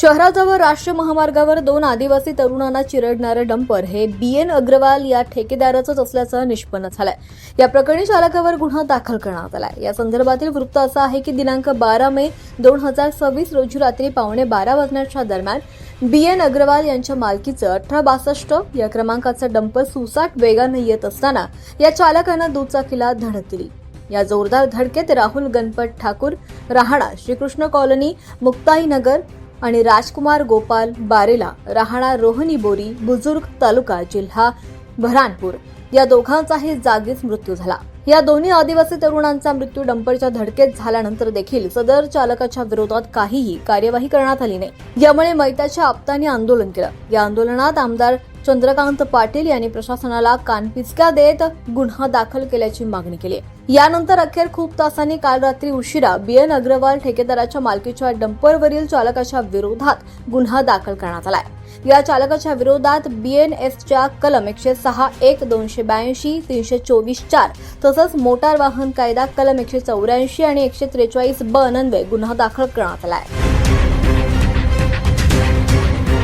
शहराजवळ राष्ट्रीय महामार्गावर दोन आदिवासी तरुणांना चिरडणारे डंपर हे BN अग्रवाल या ठेकेदाराचंच असल्याचं निष्पन्न झालंय। या प्रकरणी चालकावर गुन्हा दाखल करण्यात आलाय। या संदर्भातील वृत्त असं आहे की दिनांक 12 मे 2026 रोजी रात्री 11:15 वाजण्याच्या दरम्यान BN अग्रवाल यांच्या मालकीचं 1862 या क्रमांकाचं डंपर सुसाट वेगाने येत असताना या चालकानं दुचाकीला धडक दिली। या जोरदार धडकेत राहुल गणपत ठाकूर, राहणार श्रीकृष्ण कॉलनी, मुक्ताईनगर आणि राजकुमार गोपाल बारेला, राहणार रोहनी बोरी, बुजुर्ग, तालुका जिल्हा बऱ्हाणपूर या दोघांचाही जागीच मृत्यू झाला। या दोन्ही आदिवासी तरुणांचा मृत्यू डंपरच्या धडकेत झाल्यानंतर देखील सदर चालकाच्या विरोधात काहीही कार्यवाही करण्यात आली नाही। यामुळे मैताच्या आप्तांनी आंदोलन केलं। या आंदोलनात आमदार चंद्रकांत पाटील यांनी प्रशासनाला कानपिचका देत गुन्हा दाखल केल्याची मागणी केली। यानंतर अखेर खूप तासांनी काल रात्री उशिरा BN अग्रवाल ठेकेदाराच्या मालकीच्या डंपरवरील चालकाच्या विरोधात गुन्हा दाखल करण्यात आलाय। या चालकाच्या विरोधात BNSच्या कलम 106(1), 282, 324(4) तसंच मोटार वाहन कायदा कलम 184 आणि 143(ब) अन्वये गुन्हा दाखल करण्यात आलाय।